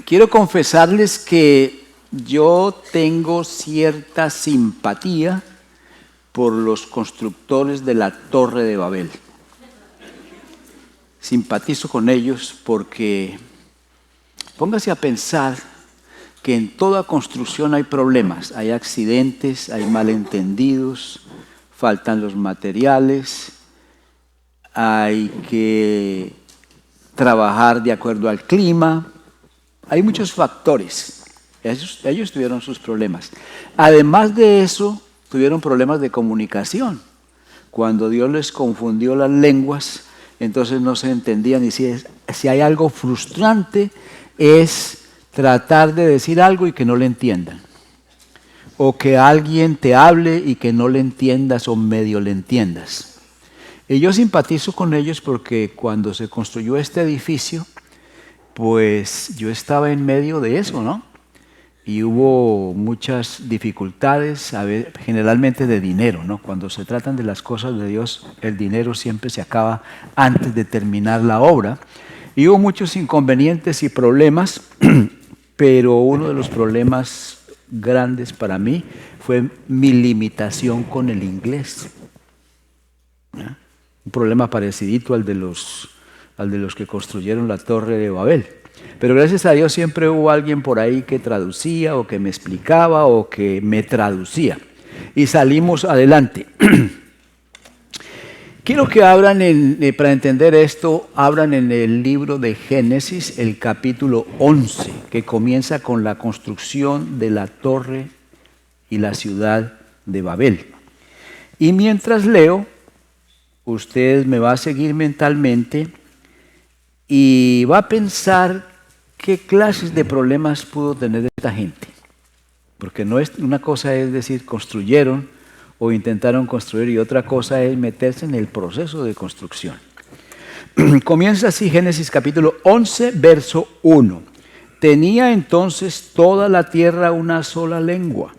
Quiero confesarles que yo tengo cierta simpatía por los constructores de la Torre de Babel. Simpatizo con ellos porque póngase a pensar que en toda construcción hay problemas, hay accidentes, hay malentendidos, faltan los materiales, hay que trabajar de acuerdo al clima, hay muchos factores. Ellos tuvieron sus problemas. Además de eso, tuvieron problemas de comunicación. Cuando Dios les confundió las lenguas, entonces no se entendían. Y si hay algo frustrante, es tratar de decir algo y que no le entiendan. O que alguien te hable y que no le entiendas o medio le entiendas. Y yo simpatizo con ellos porque cuando se construyó este edificio, pues yo estaba en medio de eso, ¿no? Y hubo muchas dificultades, generalmente de dinero, ¿no? Cuando se tratan de las cosas de Dios, el dinero siempre se acaba antes de terminar la obra. Y hubo muchos inconvenientes y problemas, pero uno de los problemas grandes para mí fue mi limitación con el inglés. ¿Ya? Un problema parecidito al de los que construyeron la Torre de Babel. Pero gracias a Dios siempre hubo alguien por ahí que traducía o que me explicaba o que me traducía. Y salimos adelante. Quiero que abran, para entender esto, abran en el libro de Génesis, el capítulo 11, que comienza con la construcción de la torre y la ciudad de Babel. Y mientras leo, usted me va a seguir mentalmente y va a pensar qué clases de problemas pudo tener esta gente. Porque no es, una cosa es decir, construyeron o intentaron construir y otra cosa es meterse en el proceso de construcción. Comienza así Génesis capítulo 11, verso 1. Tenía entonces toda la tierra una sola lengua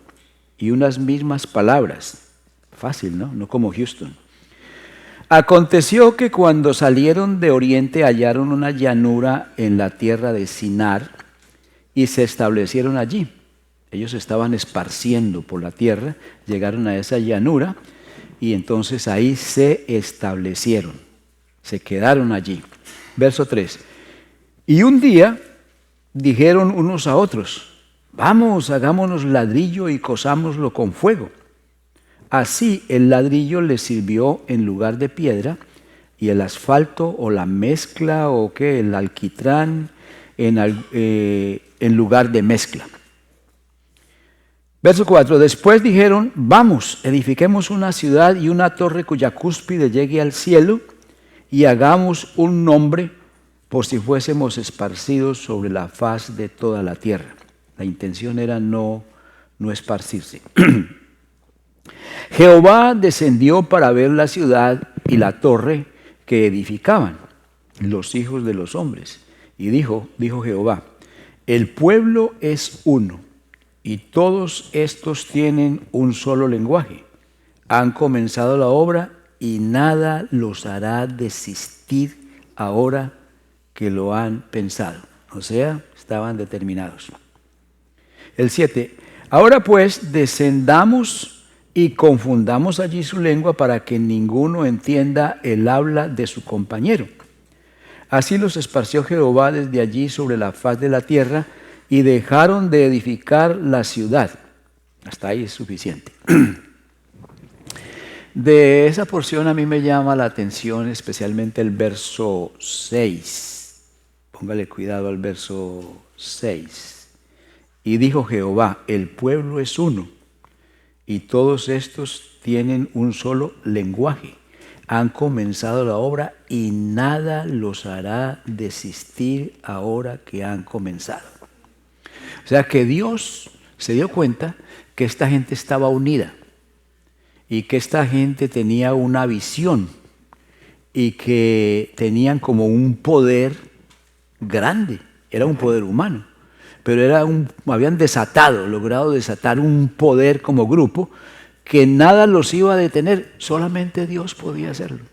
y unas mismas palabras. Fácil, ¿no? No como Houston. Aconteció que cuando salieron de oriente hallaron una llanura en la tierra de Sinar y se establecieron allí. Ellos estaban esparciendo por la tierra, llegaron a esa llanura y entonces ahí se establecieron, se quedaron allí. Verso 3. Y un día dijeron unos a otros, vamos, hagámonos ladrillo y cosámoslo con fuego. Así el ladrillo les sirvió en lugar de piedra y el asfalto o la mezcla o el alquitrán en lugar de mezcla. Verso 4. Después dijeron, vamos, edifiquemos una ciudad y una torre cuya cúspide llegue al cielo y hagamos un nombre por si fuésemos esparcidos sobre la faz de toda la tierra. La intención era no esparcirse. Jehová descendió para ver la ciudad y la torre que edificaban los hijos de los hombres. Y dijo Jehová, el pueblo es uno y todos estos tienen un solo lenguaje. Han comenzado la obra y nada los hará desistir ahora que lo han pensado. O sea, estaban determinados. El 7. Ahora pues descendamos y confundamos allí su lengua para que ninguno entienda el habla de su compañero. Así los esparció Jehová desde allí sobre la faz de la tierra y dejaron de edificar la ciudad. Hasta ahí es suficiente. De esa porción a mí me llama la atención especialmente el verso 6. Póngale cuidado al verso 6. Y dijo Jehová, el pueblo es uno. Y todos estos tienen un solo lenguaje. Han comenzado la obra y nada los hará desistir ahora que han comenzado. O sea que Dios se dio cuenta que esta gente estaba unida y que esta gente tenía una visión y que tenían como un poder grande. Era un poder humano. Pero habían logrado desatar un poder como grupo que nada los iba a detener, solamente Dios podía hacerlo.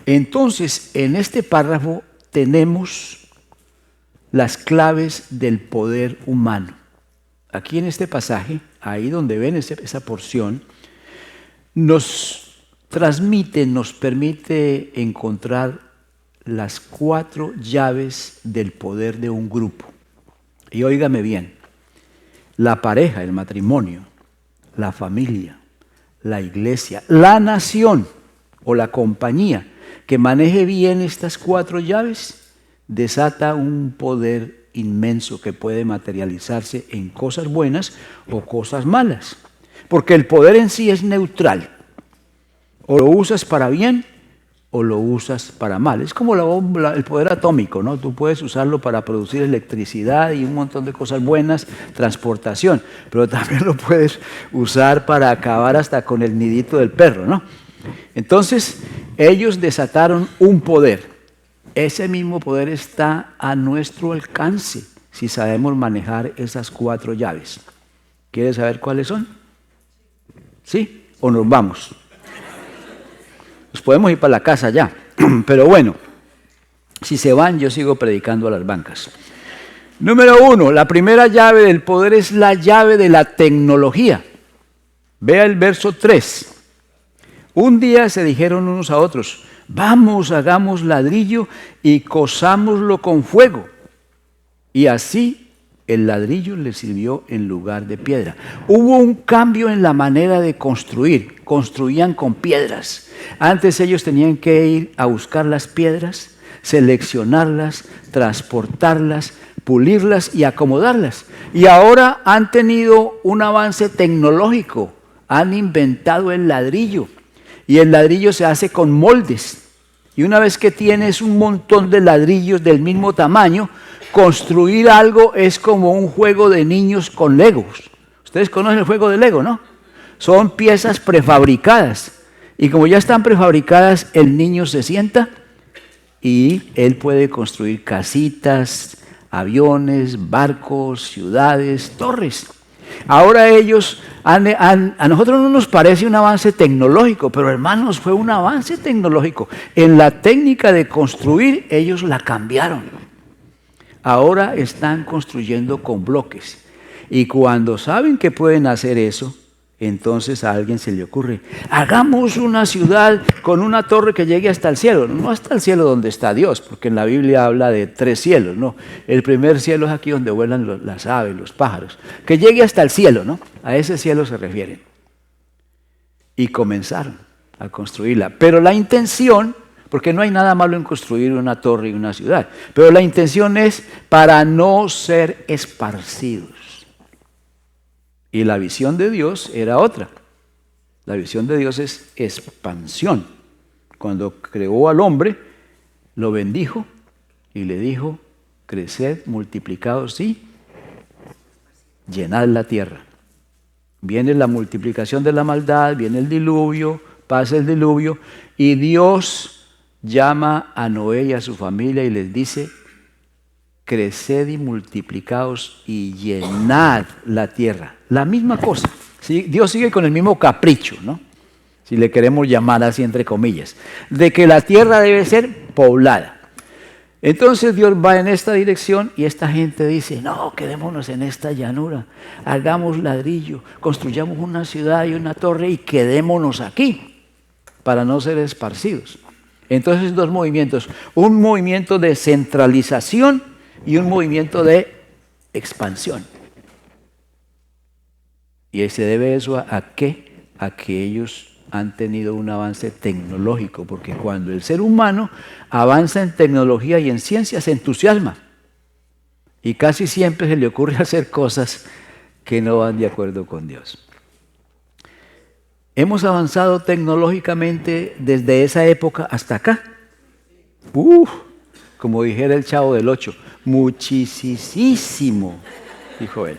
Entonces, en este párrafo tenemos las claves del poder humano. Aquí en este pasaje, ahí donde ven esa porción, nos transmite, nos permite encontrar las 4 llaves del poder de un grupo. Y óigame bien, la pareja, el matrimonio, la familia, la iglesia, la nación o la compañía que maneje bien estas 4 llaves, desata un poder inmenso que puede materializarse en cosas buenas o cosas malas. Porque el poder en sí es neutral. O lo usas para bien o lo usas para mal. Es como el poder atómico, ¿no? Tú puedes usarlo para producir electricidad y un montón de cosas buenas, transportación, pero también lo puedes usar para acabar hasta con el nidito del perro, ¿no? Entonces, ellos desataron un poder. Ese mismo poder está a nuestro alcance si sabemos manejar esas 4 llaves. ¿Quieres saber cuáles son? ¿Sí? ¿O nos vamos? Nos podemos ir para la casa ya, pero bueno, si se van yo sigo predicando a las bancas. Número 1, la primera llave del poder es la llave de la tecnología. Vea el verso 3. Un día se dijeron unos a otros, vamos, hagamos ladrillo y cosámoslo con fuego. Y así el ladrillo les sirvió en lugar de piedra. Hubo un cambio en la manera de construir. Construían con piedras. Antes ellos tenían que ir a buscar las piedras, seleccionarlas, transportarlas, pulirlas y acomodarlas. Y ahora han tenido un avance tecnológico. Han inventado el ladrillo. Y el ladrillo se hace con moldes. Y una vez que tienes un montón de ladrillos del mismo tamaño, construir algo es como un juego de niños con Legos. Ustedes conocen el juego de Lego, ¿no? Son piezas prefabricadas. Y como ya están prefabricadas, el niño se sienta y él puede construir casitas, aviones, barcos, ciudades, torres. Ahora ellos, a nosotros no nos parece un avance tecnológico, pero hermanos, fue un avance tecnológico. En la técnica de construir, ellos la cambiaron. Ahora están construyendo con bloques. Y cuando saben que pueden hacer eso, entonces a alguien se le ocurre, hagamos una ciudad con una torre que llegue hasta el cielo. No hasta el cielo donde está Dios, porque en la Biblia habla de 3 cielos, ¿no? El primer cielo es aquí donde vuelan las aves, los pájaros. Que llegue hasta el cielo, ¿no? A ese cielo se refieren. Y comenzaron a construirla. Pero la intención, porque no hay nada malo en construir una torre y una ciudad, pero la intención es para no ser esparcidos. Y la visión de Dios era otra. La visión de Dios es expansión. Cuando creó al hombre, lo bendijo y le dijo, creced, multiplicaos y llenad la tierra. Viene la multiplicación de la maldad, viene el diluvio, pasa el diluvio, y Dios llama a Noé y a su familia y les dice, creced y multiplicaos y llenad la tierra. La misma cosa. ¿Sí? Dios sigue con el mismo capricho, ¿no? Si le queremos llamar así entre comillas, de que la tierra debe ser poblada. Entonces Dios va en esta dirección y esta gente dice, no, quedémonos en esta llanura, hagamos ladrillo, construyamos una ciudad y una torre y quedémonos aquí para no ser esparcidos. Entonces 2 movimientos, un movimiento de centralización y un movimiento de expansión. ¿Y se debe eso a qué? A que ellos han tenido un avance tecnológico, porque cuando el ser humano avanza en tecnología y en ciencia se entusiasma y casi siempre se le ocurre hacer cosas que no van de acuerdo con Dios. Hemos avanzado tecnológicamente desde esa época hasta acá. Como dijera el Chavo del Ocho, muchísimo, dijo él.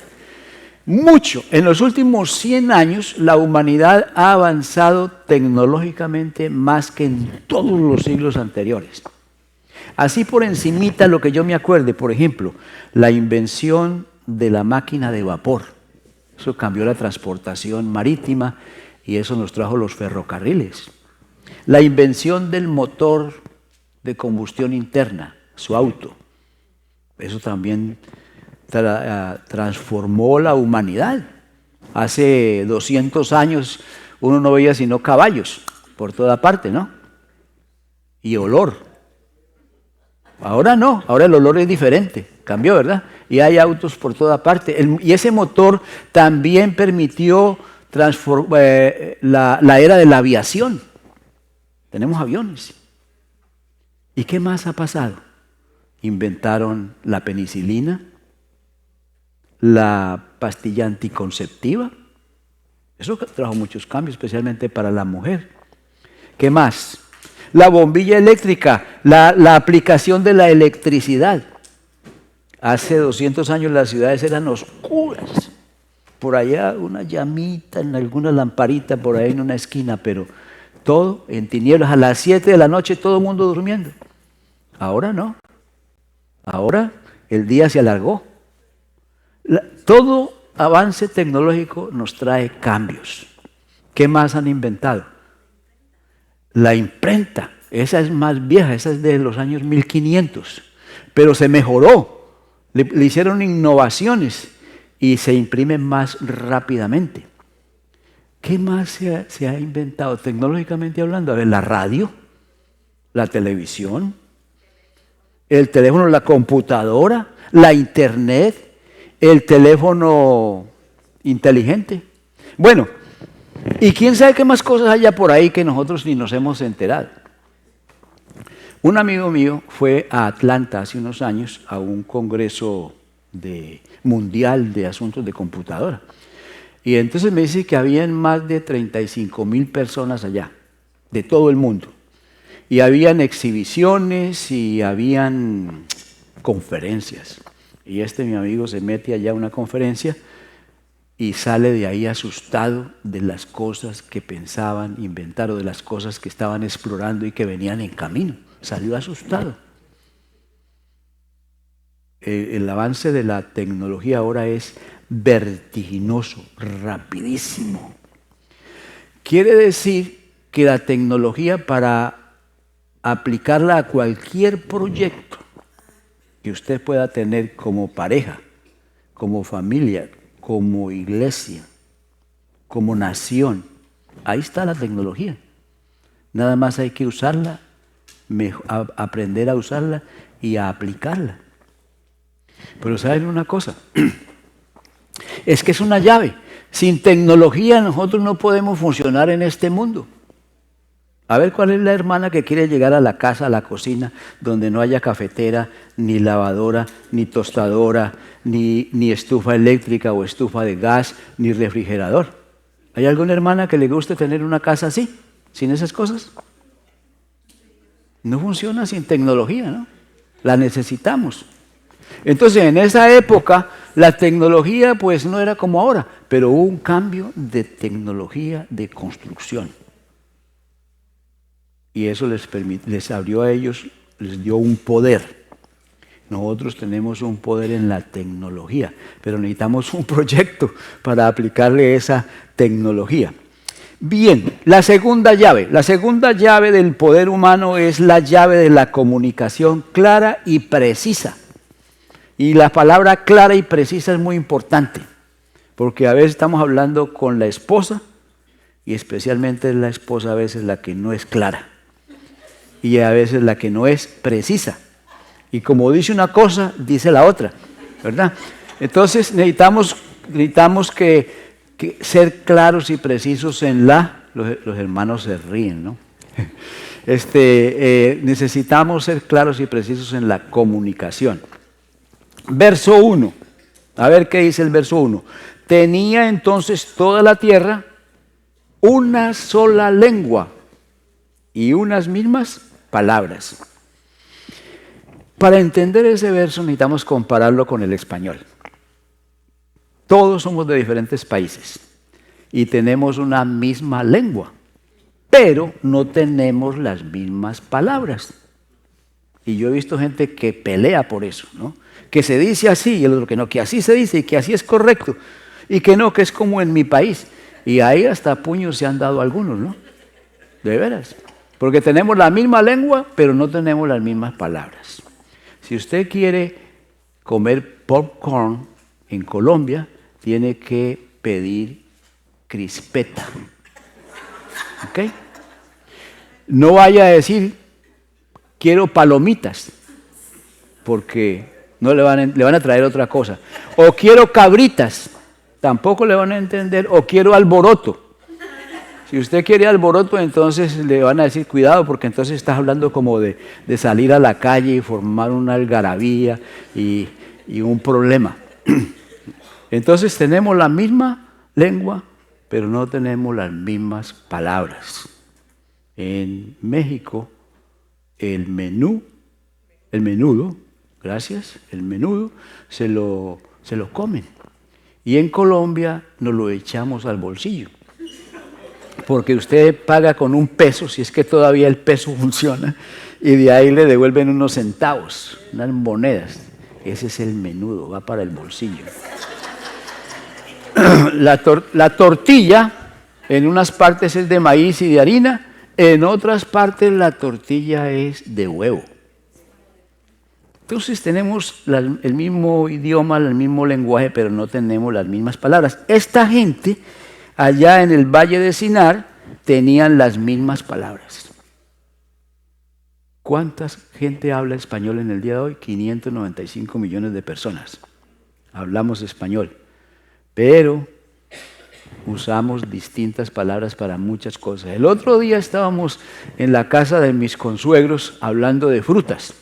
Mucho. En los últimos 100 años la humanidad ha avanzado tecnológicamente más que en todos los siglos anteriores. Así por encimita lo que yo me acuerde, por ejemplo, la invención de la máquina de vapor. Eso cambió la transportación marítima y eso nos trajo los ferrocarriles. La invención del motor de combustión interna, su auto. Eso también transformó la humanidad. Hace 200 años uno no veía sino caballos por toda parte, ¿no? Y olor. Ahora no, ahora el olor es diferente, cambió, ¿verdad? Y hay autos por toda parte. Y ese motor también permitió la era de la aviación. Tenemos aviones. ¿Y qué más ha pasado? Inventaron la penicilina, la pastilla anticonceptiva. Eso trajo muchos cambios, especialmente para la mujer. ¿Qué más? La bombilla eléctrica, la aplicación de la electricidad. Hace 200 años las ciudades eran oscuras. Por allá una llamita, en alguna lamparita por ahí en una esquina, pero todo en tinieblas. A las 7 de la noche todo el mundo durmiendo. Ahora no. Ahora el día se alargó. Todo avance tecnológico nos trae cambios. ¿Qué más han inventado? La imprenta. Esa es más vieja, esa es de los años 1500. Pero se mejoró. Le hicieron innovaciones y se imprime más rápidamente. ¿Qué más se ha inventado tecnológicamente hablando? A ver, la radio, la televisión, el teléfono, la computadora, la internet, el teléfono inteligente. Bueno, y quién sabe qué más cosas haya por ahí que nosotros ni nos hemos enterado. Un amigo mío fue a Atlanta hace unos años a un congreso mundial de asuntos de computadora. Y entonces me dice que habían más de 35,000 personas allá, de todo el mundo. Y habían exhibiciones y habían conferencias. Y mi amigo se mete allá a una conferencia y sale de ahí asustado de las cosas que pensaban inventar o de las cosas que estaban explorando y que venían en camino. Salió asustado. El avance de la tecnología ahora es vertiginoso, rapidísimo. Quiere decir que la tecnología, para aplicarla a cualquier proyecto que usted pueda tener como pareja, como familia, como iglesia, como nación, ahí está la tecnología. Nada más hay que usarla, aprender a usarla y a aplicarla. Pero ¿saben una cosa? Es que es una llave. Sin tecnología nosotros no podemos funcionar en este mundo. A ver cuál es la hermana que quiere llegar a la casa, a la cocina, donde no haya cafetera, ni lavadora, ni tostadora, ni estufa eléctrica o estufa de gas, ni refrigerador. ¿Hay alguna hermana que le guste tener una casa así, sin esas cosas? No funciona sin tecnología, ¿no? La necesitamos. Entonces, en esa época, la tecnología pues no era como ahora, pero hubo un cambio de de construcción. Y eso les abrió a ellos, les dio un poder. Nosotros tenemos un poder en la tecnología, pero necesitamos un proyecto para aplicarle esa tecnología. Bien, la segunda llave del poder humano es la llave de la comunicación clara y precisa. Y la palabra clara y precisa es muy importante, porque a veces estamos hablando con la esposa, y especialmente es la esposa a veces la que no es clara, y a veces la que no es precisa. Y como dice una cosa, dice la otra, ¿verdad? Entonces necesitamos que ser claros y precisos en los hermanos se ríen, ¿no? Necesitamos ser claros y precisos en la comunicación. Verso 1, a ver qué dice el verso 1. Tenía entonces toda la tierra una sola lengua y unas mismas palabras. Para entender ese verso necesitamos compararlo con el español. Todos somos de diferentes países y tenemos una misma lengua, pero no tenemos las mismas palabras. Y yo he visto gente que pelea por eso, ¿no? Que se dice así y el otro que no, que así se dice y que así es correcto. Y que no, que es como en mi país. Y ahí hasta puños se han dado algunos, ¿no? De veras. Porque tenemos la misma lengua, pero no tenemos las mismas palabras. Si usted quiere comer popcorn en Colombia, tiene que pedir crispeta. ¿Ok? No vaya a decir, quiero palomitas, porque no le van a traer otra cosa. O quiero cabritas, tampoco le van a entender. O quiero alboroto. Si usted quiere alboroto, entonces le van a decir, cuidado, porque entonces estás hablando como de salir a la calle y formar una algarabía y un problema. Entonces tenemos la misma lengua, pero no tenemos las mismas palabras. En México, el menudo, gracias, el menudo se lo comen. Y en Colombia nos lo echamos al bolsillo. Porque usted paga con un peso, si es que todavía el peso funciona, y de ahí le devuelven unos centavos, unas monedas. Ese es el menudo, va para el bolsillo. La tortilla, en unas partes es de maíz y de harina, en otras partes la tortilla es de huevo. Entonces tenemos el mismo idioma, el mismo lenguaje, pero no tenemos las mismas palabras. Esta gente allá en el Valle de Sinar tenían las mismas palabras. ¿Cuánta gente habla español en el día de hoy? 595 millones de personas. Hablamos español, pero usamos distintas palabras para muchas cosas. El otro día estábamos en la casa de mis consuegros hablando de frutas.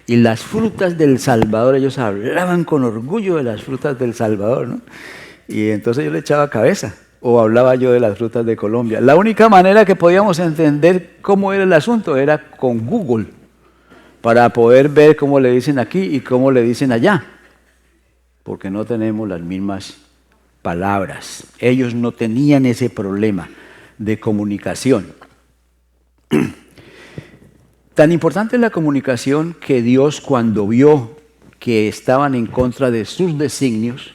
Y las frutas del Salvador, ellos hablaban con orgullo de las frutas del Salvador, ¿no? Y entonces yo le echaba cabeza, o hablaba yo de las frutas de Colombia. La única manera que podíamos entender cómo era el asunto era con Google, para poder ver cómo le dicen aquí y cómo le dicen allá, porque no tenemos las mismas palabras. Ellos no tenían ese problema de comunicación. Tan importante es la comunicación que Dios, cuando vio que estaban en contra de sus designios,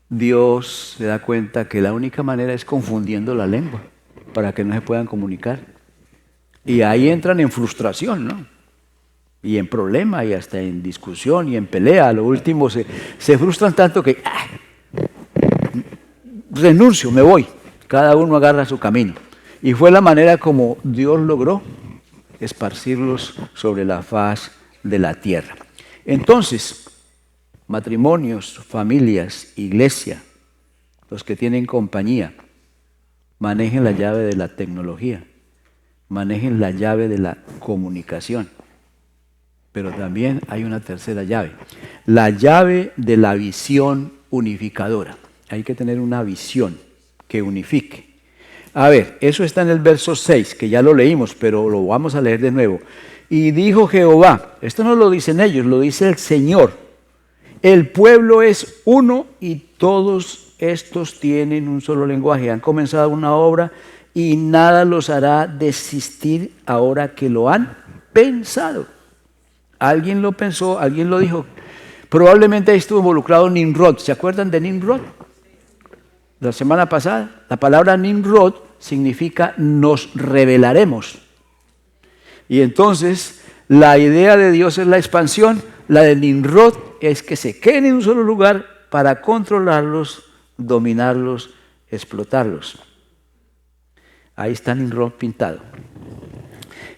Dios se da cuenta que la única manera es confundiendo la lengua para que no se puedan comunicar. Y ahí entran en frustración, ¿no? Y en problema, y hasta en discusión, y en pelea. A lo último se frustran tanto que renuncio, me voy. Cada uno agarra su camino. Y fue la manera como Dios logró esparcirlos sobre la faz de la tierra. Entonces, matrimonios, familias, iglesia, los que tienen compañía, manejen la llave de la tecnología, manejen la llave de la comunicación. Pero también hay una tercera llave, la llave de la visión unificadora. Hay que tener una visión que unifique. A ver, eso está en el verso 6, que ya lo leímos, pero lo vamos a leer de nuevo. Y dijo Jehová, esto no lo dicen ellos, lo dice el Señor. El pueblo es uno y todos estos tienen un solo lenguaje. Han comenzado una obra y nada los hará desistir ahora que lo han pensado. Alguien lo pensó, alguien lo dijo. Probablemente ahí estuvo involucrado Nimrod. ¿Se acuerdan de Nimrod? La semana pasada, la palabra Nimrod significa nos rebelaremos. Y entonces, la idea de Dios es la expansión, la de Nimrod es que se queden en un solo lugar para controlarlos, dominarlos, explotarlos. Ahí está Nimrod pintado.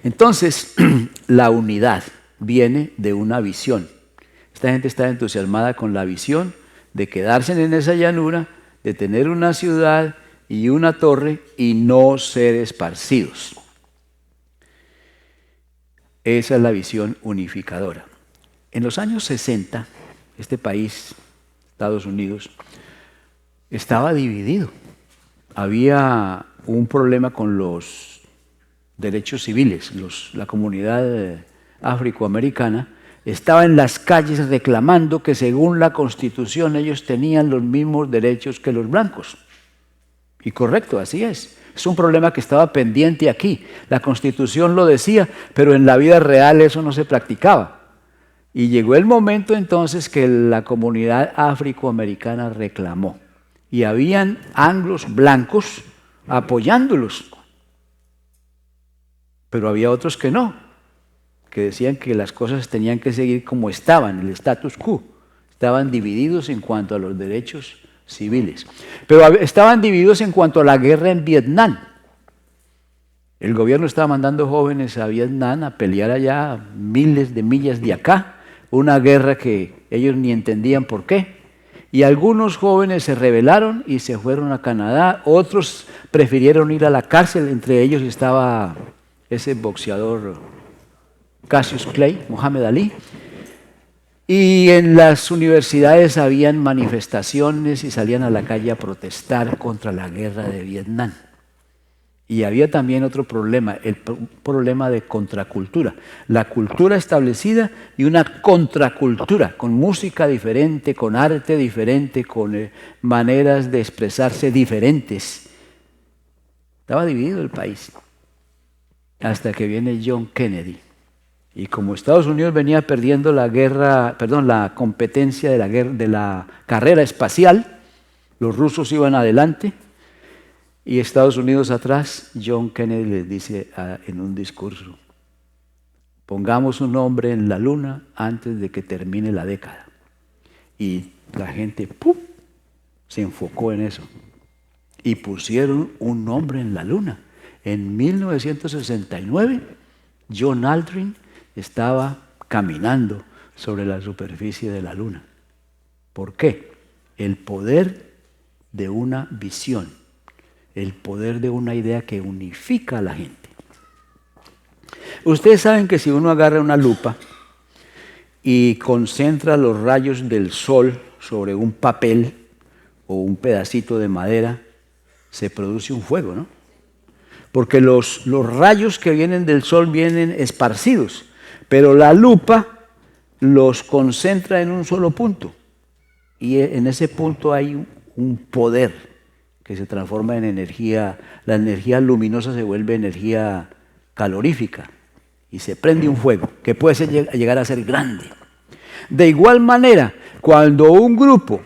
Entonces, la unidad viene de una visión. Esta gente está entusiasmada con la visión de quedarse en esa llanura, de tener una ciudad y una torre y no ser esparcidos. Esa es la visión unificadora. En los años 60, este país, Estados Unidos, estaba dividido. Había un problema con los derechos civiles. La comunidad afroamericana estaba en las calles reclamando que según la Constitución ellos tenían los mismos derechos que los blancos. Y correcto, así es. Es un problema que estaba pendiente aquí. La Constitución lo decía, pero en la vida real eso no se practicaba. Y llegó el momento entonces que la comunidad afroamericana reclamó. Y habían anglos blancos apoyándolos. Pero había otros que no, que decían que las cosas tenían que seguir como estaban, el status quo. Estaban divididos en cuanto a los derechos civiles. Pero estaban divididos en cuanto a la guerra en Vietnam. El gobierno estaba mandando jóvenes a Vietnam a pelear allá miles de millas de acá, una guerra que ellos ni entendían por qué. Y algunos jóvenes se rebelaron y se fueron a Canadá, otros prefirieron ir a la cárcel, entre ellos estaba ese boxeador Cassius Clay, Muhammad Ali. Y en las universidades habían manifestaciones y salían a la calle a protestar contra la guerra de Vietnam. Y había también otro problema, el problema de contracultura. La cultura establecida y una contracultura, con música diferente, con arte diferente, con maneras de expresarse diferentes. Estaba dividido el país. Hasta que viene John Kennedy. Y como Estados Unidos venía perdiendo la competencia de la carrera espacial, los rusos iban adelante. Y Estados Unidos atrás, John Kennedy les dice en un discurso, pongamos un hombre en la luna antes de que termine la década. Y la gente ¡pum!, se enfocó en eso. Y pusieron un hombre en la luna. En 1969, John Aldrin estaba caminando sobre la superficie de la luna. ¿Por qué? El poder de una visión. El poder de una idea que unifica a la gente. Ustedes saben que si uno agarra una lupa y concentra los rayos del sol sobre un papel o un pedacito de madera, se produce un fuego, ¿no? Porque los rayos que vienen del sol vienen esparcidos, pero la lupa los concentra en un solo punto. Y en ese punto hay un poder que se transforma en energía, la energía luminosa se vuelve energía calorífica y se prende un fuego que puede llegar a ser grande. De igual manera, cuando un grupo,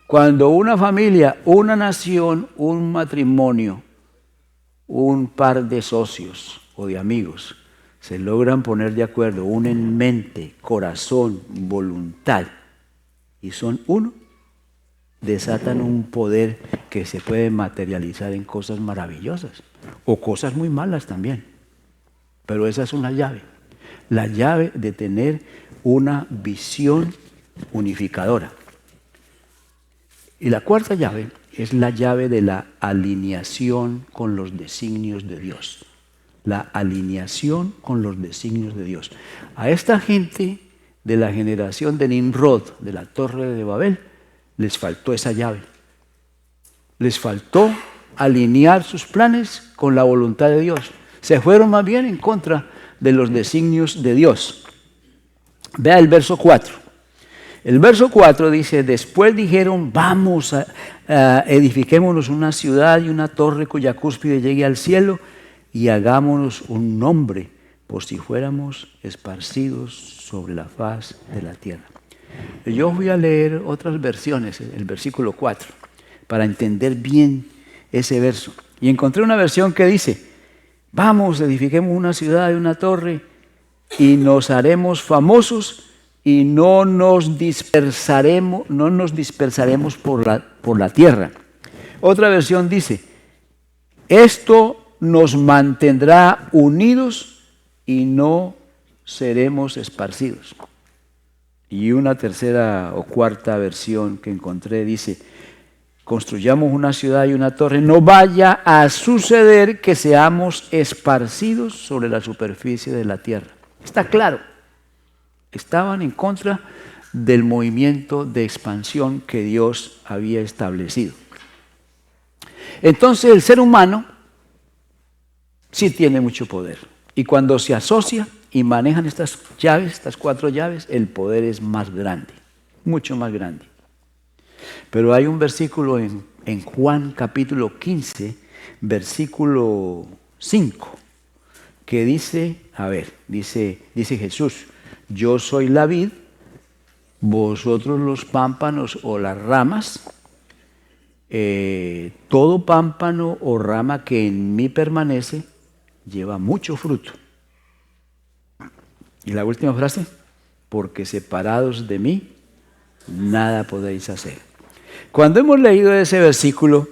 cuando una familia, una nación, un matrimonio, un par de socios o de amigos se logran poner de acuerdo, unen mente, corazón, voluntad y son uno, desatan un poder que se puede materializar en cosas maravillosas o cosas muy malas también. Pero esa es una llave, la llave de tener una visión unificadora. Y la cuarta llave es la llave de la alineación con los designios de Dios. La alineación con los designios de Dios. A esta gente de la generación de Nimrod, de la Torre de Babel, les faltó esa llave. Les faltó alinear sus planes con la voluntad de Dios. Se fueron más bien en contra de los designios de Dios. Vea el verso 4. El verso 4 dice, después dijeron, vamos edifiquémonos una ciudad y una torre cuya cúspide llegue al cielo y hagámonos un nombre por si fuéramos esparcidos sobre la faz de la tierra. Yo voy a leer otras versiones, el versículo 4, para entender bien ese verso. Y encontré una versión que dice, vamos, edifiquemos una ciudad y una torre y nos haremos famosos y no nos dispersaremos por la tierra. Otra versión dice, esto nos mantendrá unidos y no seremos esparcidos. Y una tercera o cuarta versión que encontré dice, construyamos una ciudad y una torre, no vaya a suceder que seamos esparcidos sobre la superficie de la tierra. Está claro, estaban en contra del movimiento de expansión que Dios había establecido. Entonces el ser humano sí tiene mucho poder. Y cuando se asocia y manejan estas llaves, estas cuatro llaves, el poder es más grande, mucho más grande. Pero hay un versículo en Juan capítulo 15, versículo 5, que dice, dice Jesús, yo soy la vid, vosotros los pámpanos o las ramas, todo pámpano o rama que en mí permanece lleva mucho fruto. Y la última frase, porque separados de mí, nada podéis hacer. Cuando hemos leído ese versículo,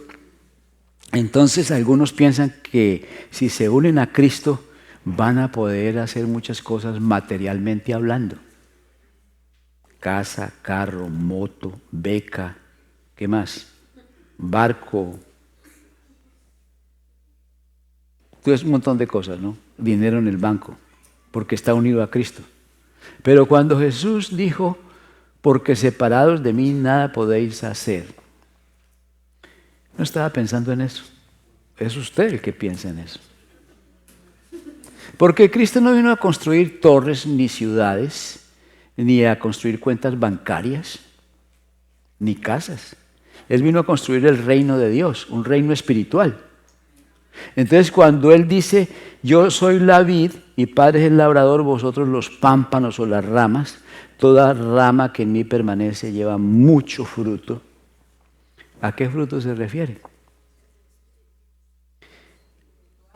entonces algunos piensan que si se unen a Cristo, van a poder hacer muchas cosas materialmente hablando. Casa, carro, moto, beca, ¿qué más? Barco. Entonces un montón de cosas, ¿no? Dinero en el banco, porque está unido a Cristo. Pero cuando Jesús dijo, porque separados de mí nada podéis hacer, no estaba pensando en eso. Es usted el que piensa en eso. Porque Cristo no vino a construir torres ni ciudades, ni a construir cuentas bancarias, ni casas. Él vino a construir el reino de Dios, un reino espiritual. Entonces cuando Él dice, yo soy la vid y Padre es el labrador, vosotros los pámpanos o las ramas, toda rama que en mí permanece lleva mucho fruto. ¿A qué fruto se refiere?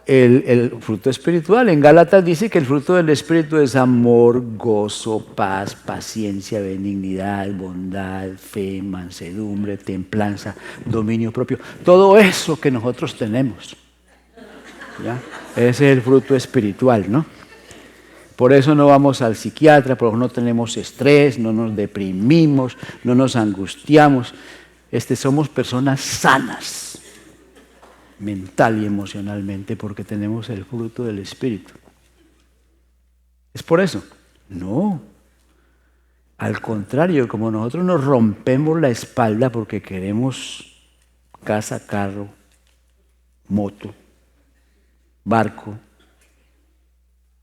El fruto espiritual. En Gálatas dice que el fruto del Espíritu es amor, gozo, paz, paciencia, benignidad, bondad, fe, mansedumbre, templanza, dominio propio. Todo eso que nosotros tenemos, ¿ya? Ese es el fruto espiritual, ¿no? Por eso no vamos al psiquiatra, por eso no tenemos estrés, no nos deprimimos, no nos angustiamos. Somos personas sanas, mental y emocionalmente, porque tenemos el fruto del Espíritu. ¿Es por eso? No. Al contrario, como nosotros nos rompemos la espalda porque queremos casa, carro, moto, barco,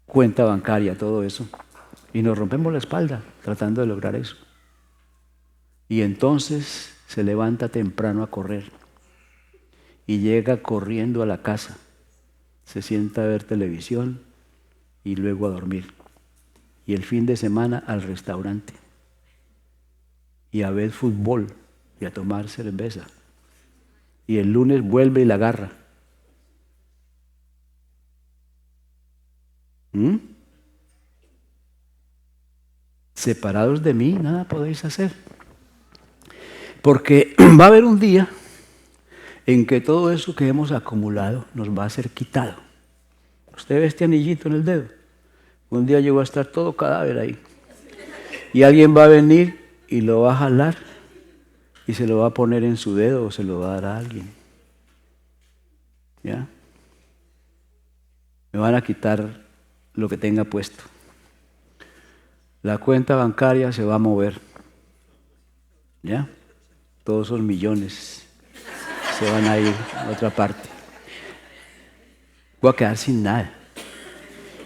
cuenta bancaria, todo eso, y nos rompemos la espalda tratando de lograr eso. Y entonces se levanta temprano a correr y llega corriendo a la casa, se sienta a ver televisión y luego a dormir. Y el fin de semana al restaurante y a ver fútbol y a tomar cerveza. Y el lunes vuelve y la agarra. Separados de mí, nada podéis hacer. Porque va a haber un día en que todo eso que hemos acumulado nos va a ser quitado. Usted ve este anillito en el dedo. Un día yo voy a estar todo cadáver ahí. Y alguien va a venir y lo va a jalar y se lo va a poner en su dedo o se lo va a dar a alguien. ¿Ya? Me van a quitar lo que tenga puesto. La cuenta bancaria se va a mover. ¿Ya? Todos esos millones se van a ir a otra parte. Voy a quedar sin nada.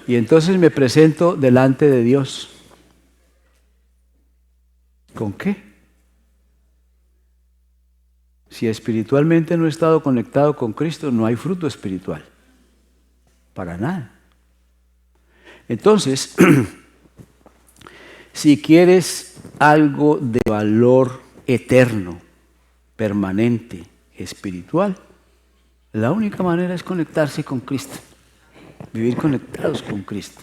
Y entonces me presento delante de Dios. ¿Con qué? Si espiritualmente no he estado conectado con Cristo, no hay fruto espiritual. Para nada. Entonces, si quieres algo de valor eterno, permanente, espiritual, la única manera es conectarse con Cristo, vivir conectados con Cristo.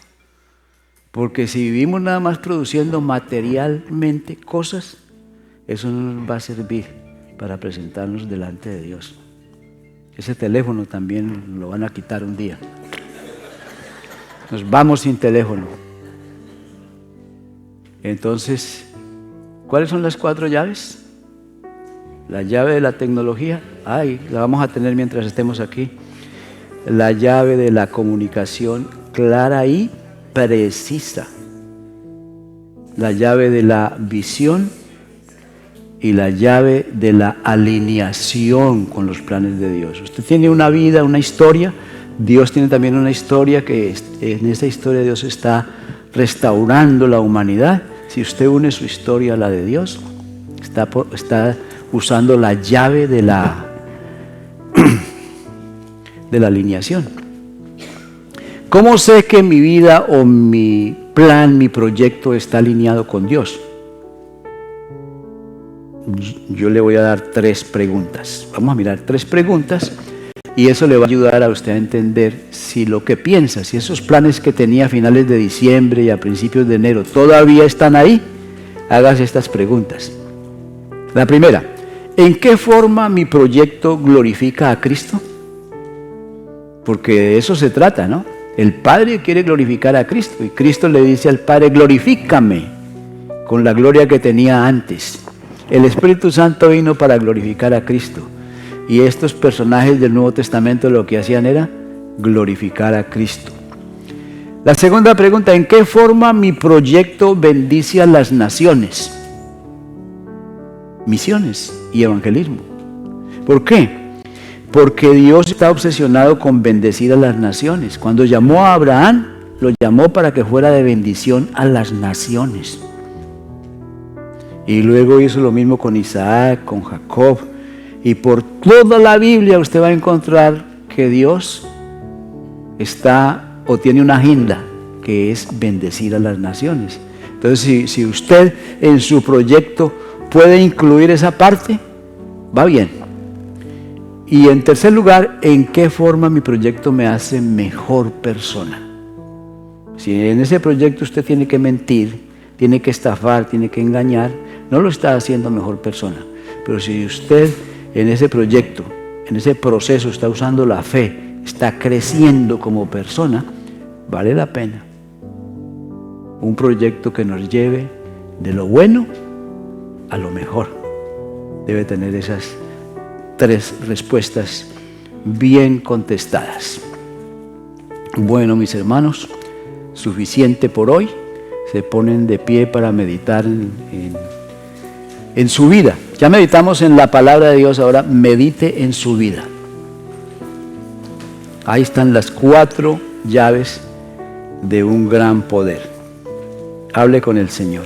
Porque si vivimos nada más produciendo materialmente cosas, eso no nos va a servir para presentarnos delante de Dios. Ese teléfono también lo van a quitar un día. Nos vamos sin teléfono. Entonces, ¿cuáles son las 4 llaves? La llave de la tecnología, la vamos a tener mientras estemos aquí. La llave de la comunicación clara y precisa. La llave de la visión y la llave de la alineación con los planes de Dios. Usted tiene una vida, una historia. Dios tiene también una historia que en esa historia Dios está restaurando la humanidad. Si usted une su historia a la de Dios, está usando la llave de la alineación. ¿Cómo sé que mi vida o mi plan, mi proyecto está alineado con Dios? Yo le voy a dar 3 preguntas. Vamos a mirar 3 preguntas Y eso le va a ayudar a usted a entender si lo que piensa, si esos planes que tenía a finales de diciembre y a principios de enero todavía están ahí. Hágase estas preguntas. La primera, ¿en qué forma mi proyecto glorifica a Cristo? Porque de eso se trata, ¿no? El Padre quiere glorificar a Cristo y Cristo le dice al Padre, glorifícame con la gloria que tenía antes. El Espíritu Santo vino para glorificar a Cristo y estos personajes del Nuevo Testamento lo que hacían era glorificar a Cristo. La segunda pregunta, ¿en qué forma mi proyecto bendice a las naciones? Misiones y evangelismo. ¿Por qué? Porque Dios está obsesionado con bendecir a las naciones. Cuando llamó a Abraham, lo llamó para que fuera de bendición a las naciones. Y luego hizo lo mismo con Isaac, con Jacob. Y por toda la Biblia usted va a encontrar que Dios está o tiene una agenda que es bendecir a las naciones. Entonces, si usted en su proyecto puede incluir esa parte, va bien. Y en tercer lugar, ¿en qué forma mi proyecto me hace mejor persona? Si en ese proyecto usted tiene que mentir, tiene que estafar, tiene que engañar, no lo está haciendo mejor persona. Pero si usted en ese proyecto, en ese proceso está usando la fe, está creciendo como persona, vale la pena. Un proyecto que nos lleve de lo bueno a lo mejor. Debe tener esas 3 respuestas bien contestadas. Bueno, mis hermanos, suficiente por hoy. Se ponen de pie para meditar en su vida. Ya meditamos en la palabra de Dios, ahora medite en su vida. Ahí están las 4 llaves de un gran poder. Hable con el Señor.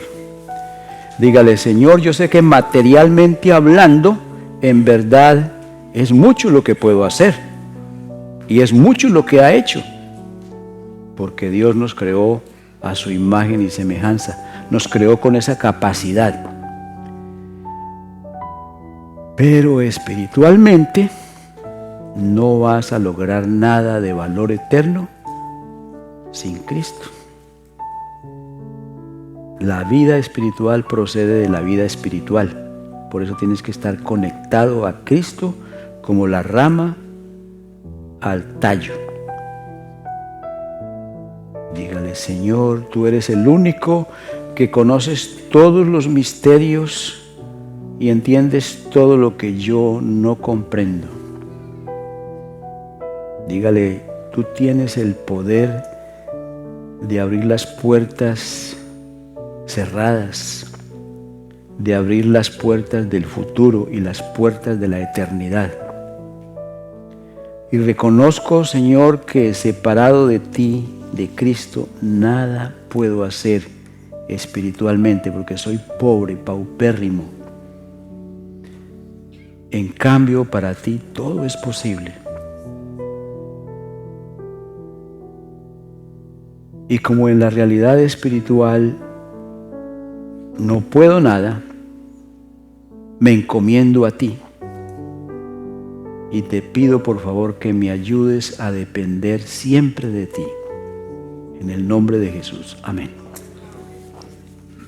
Dígale, Señor, yo sé que materialmente hablando, en verdad es mucho lo que puedo hacer. Y es mucho lo que ha hecho. Porque Dios nos creó a su imagen y semejanza. Nos creó con esa capacidad. Pero espiritualmente no vas a lograr nada de valor eterno sin Cristo. La vida espiritual procede de la vida espiritual. Por eso tienes que estar conectado a Cristo como la rama al tallo. Dígale, Señor, tú eres el único que conoces todos los misterios y entiendes todo lo que yo no comprendo. Dígale, tú tienes el poder de abrir las puertas cerradas, de abrir las puertas del futuro y las puertas de la eternidad. Y reconozco, Señor, que separado de ti, de Cristo, nada puedo hacer espiritualmente, porque soy pobre, paupérrimo. En cambio, para ti todo es posible. Y como en la realidad espiritual no puedo nada, me encomiendo a ti y te pido por favor que me ayudes a depender siempre de ti. En el nombre de Jesús. Amén.